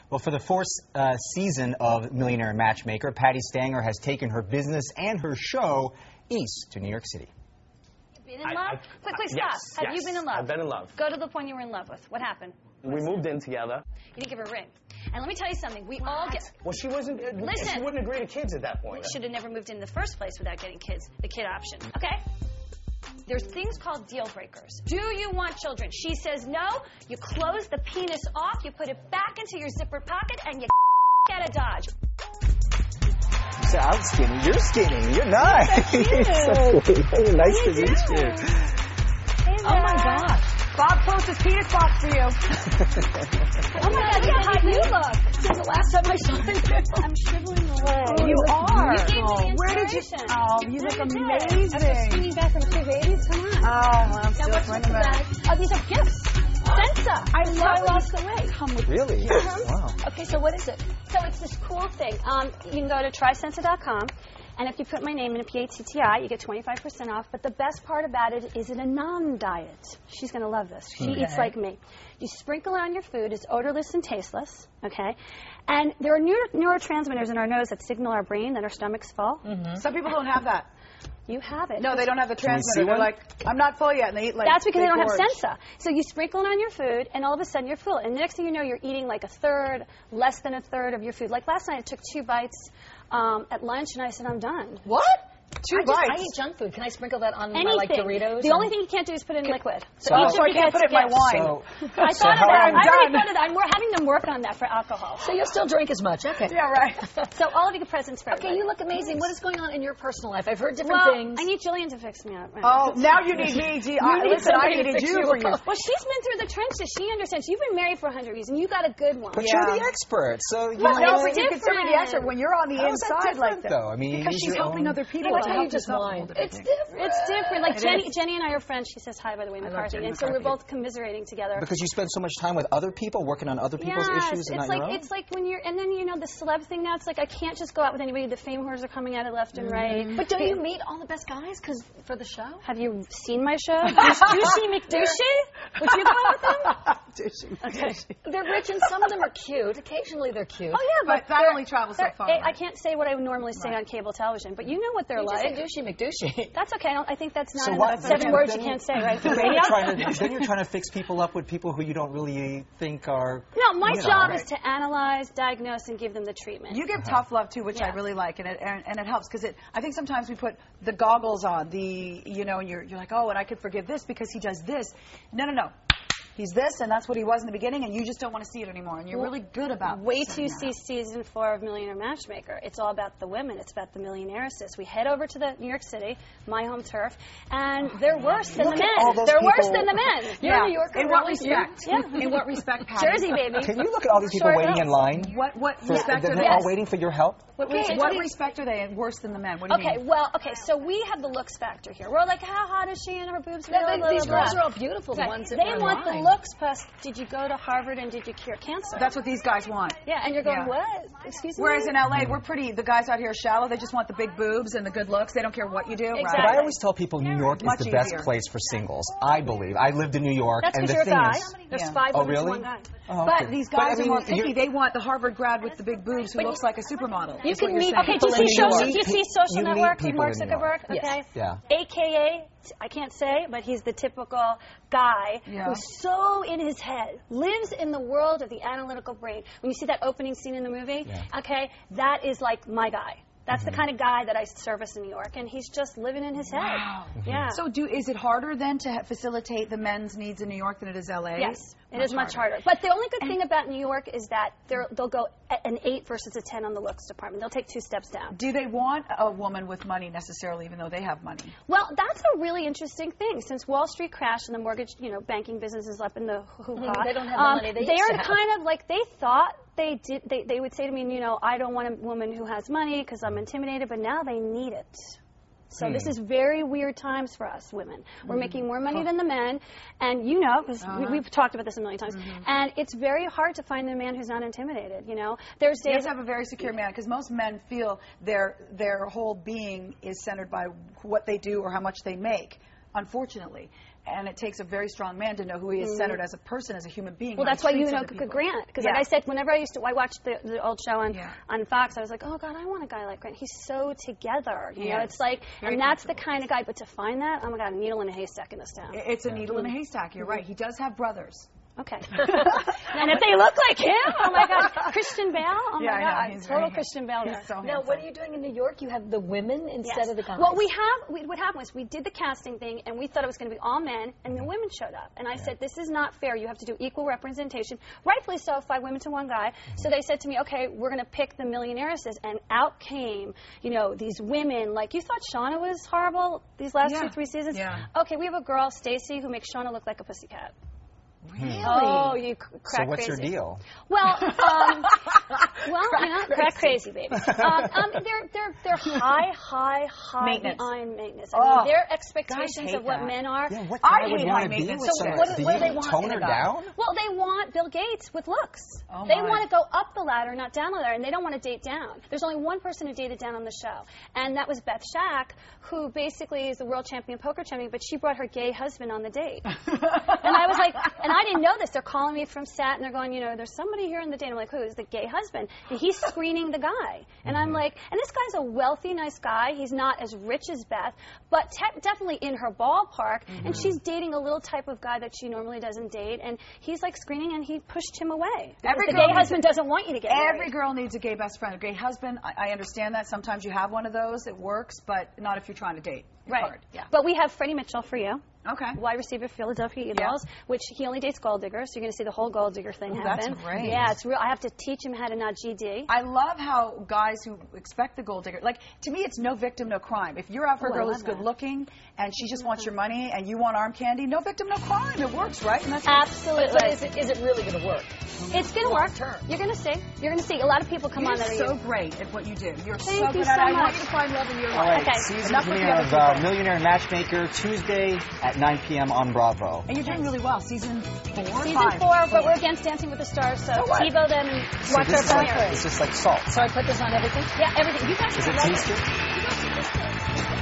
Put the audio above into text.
Well, for the fourth season of Millionaire Matchmaker, Patti Stanger has taken her business and her show east to New York City. Been in love? Quickly stop. Yes, Have you been in love? I've been in love. Go to the point you were in love with. What happened? We moved in together. You didn't give her a ring. And let me tell you something. We all get... Well, she wasn't... Listen. She wouldn't agree to kids at that point. We should have never moved in the first place without getting kids. The kid option. Okay? There's things called deal breakers. Do you want children? She says no. You close the penis off. You put it back into your zipper pocket, and you out of Dodge. You say, I'm skinny. You're skinny. You're nice. So cute. Nice to meet you. Hey, oh, my gosh. Bob closed his penis box for you. Oh, my God, look how hot you look. Since the last time I saw you. I'm shriveling away. Oh, you are. You gave me the Where did you... inspiration. Oh, you look amazing. I'm swinging back from the two babies. Come on. Oh, I'm Now, still what's running with back. that? Oh, these are gifts. Sensa. I lost the weight. Come with Really? Wow. Okay, so what is it? So it's this cool thing. You can go to trysensa.com, and if you put my name in a PATTI, you get 25% off. But the best part about it is it a non-diet. She's going to love this. She eats like me. You sprinkle it on your food. It's odorless and tasteless, okay? And there are neurotransmitters in our nose that signal our brain that our stomach's full. Some people don't have that. You have it. No, they don't have the Can we see transmitter. They're one? like, I'm not full yet, and they eat like... That's because they don't have gorge. Sensa. So you sprinkle it on your food, and all of a sudden you're full. And the next thing you know, you're eating like a third, less than a third of your food. Like last night, I took 2 bites at lunch, and I said, I'm done. What? 2 bites? I eat junk food. Can I sprinkle that on Anything. my, like, Doritos? The only thing you can't do is put it in liquid. So I can't put it in my wine. So, I so thought of how that. long- I already thought of that. We're having them work on that for alcohol. So you'll still drink as much. Okay. Yeah, right. So all of you get presents for Okay, everybody. you look amazing. What is going on in your personal life? I've heard different Well, things. I need Jillian to fix me up. Oh, now you need me. Listen, I somebody to needed fix you you for you. up. Well, she's been through the trenches. She understands. You've been married for 100 years, and you got a good one. But Yeah. you're the expert, so you Well, know. it's You consider me the expert when you're on the How is that inside like different, that. though? I mean, Because use she's your helping own- other people Why to can't help you just yourself. mind? It's different. It's different. Like It Jenny and I are friends. She says hi, by the way, McCarthy. Jenny And so we're McCarthy. both commiserating together. Because you spend so much time with other people, working on other people's issues and it's not like your own? it's like when you're, and then you know the celeb thing now. It's like I can't just go out with anybody. The fame whores are coming out of left and right. But don't you meet all the best guys for the show? Have you seen my show? Douchey McDouchey? Would you go out with them? Okay. They're rich and some of them are cute. Occasionally they're cute. Oh yeah, But that only travels so far. I can't say what I would normally say on cable television, but you know what they're You just like. say douchey McDouchey. That's okay. I think that's not So in what- the 7 then- words then you you- can't say, right? For Then radio. you're trying to fix people up with people who you don't really think are... No, my you know. job is to analyze, diagnose, and give them the treatment. You give tough love too, which I Yeah. really like, and it helps because I think sometimes we put the goggles on, and you're like, oh, and I could forgive this because he does this. No. He's this, and that's what he was in the beginning, and you just don't want to see it anymore, and you're really good about Wait till saying you see that. season 4 of Millionaire Matchmaker. It's all about the women. It's about the millionairesses. We head over to the New York City, my home turf, and they're worse than the Look at all men. those They're worse people- than the men. You're a New Yorker. In what really? respect? Yeah. In what respect, Patty? Jersey, baby. Can you look at all these people Short waiting in girls. line? What For, respect they're are they? all waiting for your help? What respect are they in worse than the men? What do you Okay, mean? well, so we have the looks factor here. We're like, how hot is she and her boobs? Blah, blah, These blah, girls blah. are all beautiful, the Right. ones that They were want the lying. looks plus did you go to Harvard and did you cure cancer? That's what these guys want. Yeah, and you're going, Yeah. what? Excuse me? Whereas in LA, we're pretty, the guys out here are shallow. They just want the big boobs and the good looks. They don't care what you do. Exactly. But I always tell people New York is Much the best easier. place for singles. I believe. I lived in New York, That's and because the you're a thing guy. is... There's Yeah. 5 Oh, women to really? 1 guy. Oh, But okay. these guys I mean, are more picky. you're- They want the Harvard grad with the big boobs who looks like a supermodel. You is what can you're meet saying. Okay, do people in New York. you see Social You meet Network with people Mark in New York. Zuckerberg? Okay. Yeah. AKA, I can't say, but he's the typical guy Yeah. who's so in his head, lives in the world of the analytical brain. When you see that opening scene in the movie, Yeah. okay, that is like my guy. That's the kind of guy that I service in New York, and he's just living in his head. Wow. Yeah. So is it harder then to facilitate the men's needs in New York than it is LA? Yes, it is much harder. But the only good thing about New York is that they'll go an 8 versus a 10 on the looks department. They'll take 2 steps down. Do they want a woman with money necessarily, even though they have money? Well, that's a really interesting thing. Since Wall Street crashed and the mortgage, banking business is up in the hoo-ha. They don't have the money they used are to have. kind of like, they thought they did. They would say to me, I don't want a woman who has money because I'm intimidated, but now they need it. So this is very weird times for us women. We're making more money than the men, and because we've talked about this a million times, and it's very hard to find the man who's not intimidated. There's You have days. to have a very secure man, because most men feel their whole being is centered by what they do or how much they make, unfortunately. and it takes a very strong man to know who he is centered as a person, as a human being. Well, that's why you know Grant. Because like I said, whenever I watched the old show on Fox, I was like, oh God, I want a guy like Grant. He's so together. You know, it's like, and that's the kind of guy. But to find that, oh my God, a needle in a haystack in this town. It's a needle in a haystack. You're right. He does have brothers. Okay. And if they look like him, oh my God, Christian Bale, oh my God, total Christian Bale. So now, what are you doing in New York? You have the women instead of the guys. Well, what happened was we did the casting thing, and we thought it was going to be all men, and the women showed up. And I said, this is not fair. You have to do equal representation. Rightfully so, 5 women to 1 guy. So they said to me, okay, we're going to pick the millionairesses. And out came, you know, these women. Like, you thought Shauna was horrible these last 2-3 seasons? Yeah. Okay, we have a girl, Stacy, who makes Shauna look like a pussycat. Really? Oh, you crack So what's crazy. your deal? Well, you know, crack crazy, baby. They're high maintenance. behind maintenance. I mean, their expectations of what men are. Yeah, what guy would want to be with So someone? what do they want Tone in her a guy? down? Well, they want Bill Gates with looks. Oh They want to go up the ladder, not down the ladder, and they don't want to date down. There's only one person who dated down on the show, and that was Beth Shack, who basically is the world champion, poker champion, but she brought her gay husband on the date. And I was like, and I didn't know this. They're calling me from set, and they're going, you know, there's somebody here in the date. I'm like, who? Is the gay husband? And he's screening the guy. And I'm like, and this guy's a wealthy, nice guy. He's not as rich as Beth, but definitely in her ballpark. And she's dating a little type of guy that she normally doesn't date. And he's like screening, and he pushed him away. The gay husband doesn't want you to get married. Every girl needs a gay best friend. A gay husband, I understand that. Sometimes you have one of those. It works, but not if you're trying to date. It's hard. Yeah. But we have Freddie Mitchell for you. Okay. Wide receiver, Philadelphia Eagles, which he only dates gold diggers, so you're going to see the whole gold digger thing happen. That's great. Yeah, it's real. I have to teach him how to not GD. I love how guys who expect the gold digger, like, to me, it's no victim, no crime. If you're out for a girl who's good looking and she just wants your money and you want arm candy, no victim, no crime. It works, right? And that's Absolutely. But is it really going to work? It's going to work. You're going to see. You're going to see. A lot of people come on that are so great at what you do. You're so Thank you good at so it. I want much. you to find love in your All life. right, season premiere of Millionaire Matchmaker, Tuesday at 9 p.m. on Bravo. And you're doing really well. Season 4? Season 4, but we're against Dancing with the Stars, so TiVo them and watch our premiere. It's just like salt. So I put this on everything? Yeah, everything. You guys Is are it lovely. tasty? You guys are just good.